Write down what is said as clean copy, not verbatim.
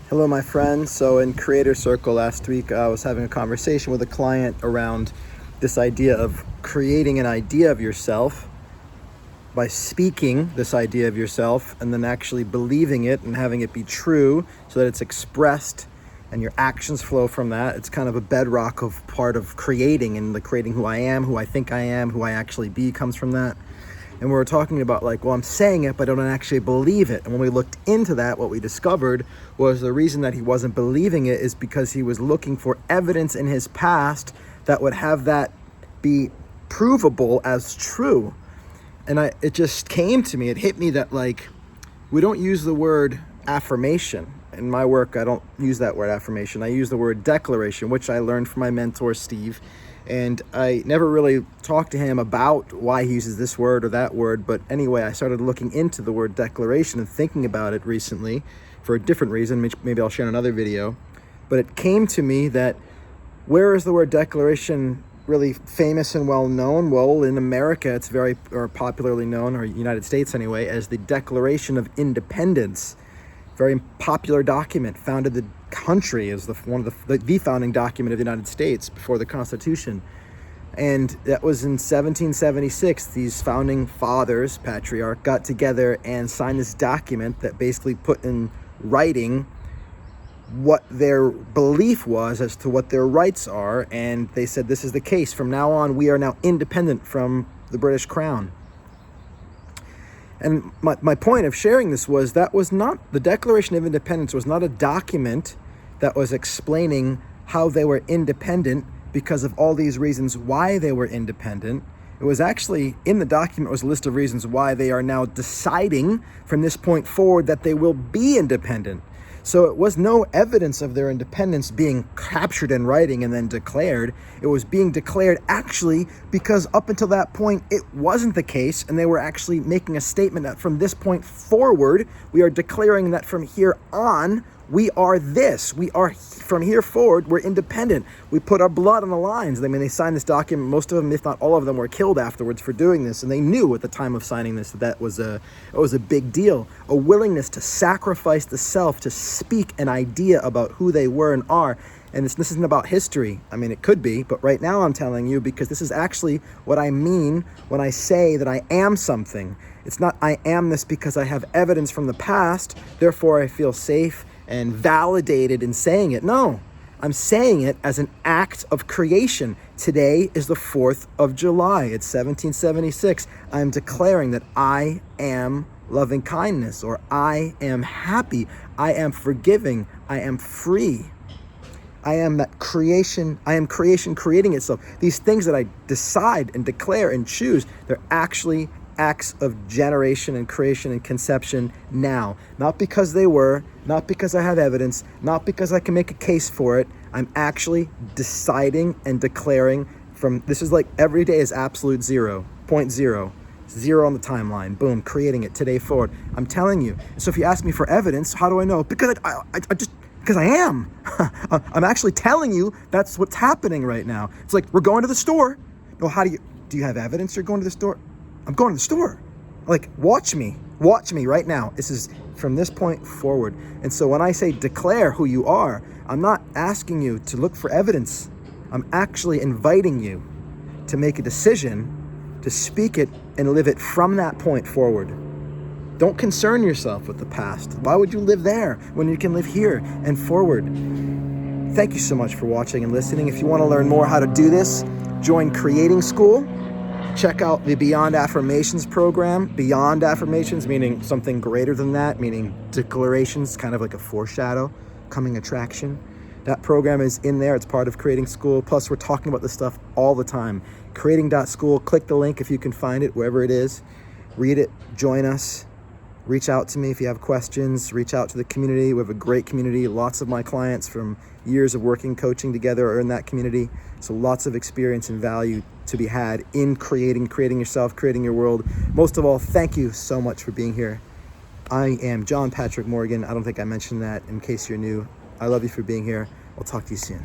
Hello, my friends. So in Creator Circle last week, I was having a conversation with a client around this idea of creating an idea of yourself by speaking this idea of yourself and then actually believing it and having it be true so that it's expressed and your actions flow from that. It's kind of a bedrock of part of creating, and the creating who I am, who I think I am, who I actually be comes from that. And we were talking about I'm saying it, but I don't actually believe it. And when we looked into that, what we discovered was the reason that he wasn't believing it is because he was looking for evidence in his past that would have that be provable as true. And it just came to me, it hit me that we don't use the word affirmation. In my work, I don't use that word affirmation. I use the word declaration, which I learned from my mentor, Steve. And I never really talked to him about why he uses this word or that word. But anyway, I started looking into the word declaration and thinking about it recently for a different reason. Maybe I'll share in another video. But it came to me that where is the word declaration really famous and well known? Well, in America, it's very popularly known, or United States anyway, as the Declaration of Independence. Very popular document, founded the country as the founding document of the United States before the Constitution. And that was in 1776. These founding fathers, patriarch, got together and signed this document that basically put in writing what their belief was as to what their rights are. And they said, this is the case. From now on, we are now independent from the British Crown. And my point of sharing this was that was not, the Declaration of Independence was not a document that was explaining how they were independent because of all these reasons why they were independent. It was actually, in the document was a list of reasons why they are now deciding from this point forward that they will be independent. So it was no evidence of their independence being captured in writing and then declared. It was being declared actually because up until that point, it wasn't the case. And they were actually making a statement that from this point forward, we are declaring that from here on, we are this. We are, from here forward, we're independent. We put our blood on the lines. I mean, they signed this document. Most of them, if not all of them, were killed afterwards for doing this. And they knew at the time of signing this that was a big deal. A willingness to sacrifice the self, to speak an idea about who they were and are. And this isn't about history. I mean, it could be, but right now I'm telling you because this is actually what I mean when I say that I am something. It's not I am this because I have evidence from the past, therefore I feel safe and validated in saying it. No, I'm saying it as an act of creation. Today is the 4th of July. It's 1776. I'm declaring that I am loving kindness, or I am happy. I am forgiving. I am free. I am that creation. I am creation creating itself. These things that I decide and declare and choose, they're actually acts of generation and creation and conception now. Not because they were, not because I have evidence, not because I can make a case for it. I'm actually deciding and declaring from, this is like every day is absolute zero, point zero on the timeline. Boom, creating it today forward. I'm telling you. So if you ask me for evidence, how do I know? Because because I am. I'm actually telling you that's what's happening right now. It's like, we're going to the store. No, do you have evidence you're going to the store? I'm going to the store. Watch me right now. This is from this point forward. And so when I say declare who you are, I'm not asking you to look for evidence. I'm actually inviting you to make a decision to speak it and live it from that point forward. Don't concern yourself with the past. Why would you live there when you can live here and forward? Thank you so much for watching and listening. If you want to learn more how to do this, join Creating School. Check out the Beyond Affirmations program. Beyond Affirmations, meaning something greater than that, meaning declarations, kind of like a foreshadow, coming attraction. That program is in there. It's part of Creating School. Plus, we're talking about this stuff all the time. Creating.school. Click the link if you can find it, wherever it is. Read it. Join us. Reach out to me if you have questions. Reach out to the community. We have a great community. Lots of my clients from years of working, coaching together are in that community. So lots of experience and value to be had in creating yourself, creating your world. Most of all, thank you so much for being here. I am John Patrick Morgan. I don't think I mentioned that in case you're new. I love you for being here. I'll talk to you soon.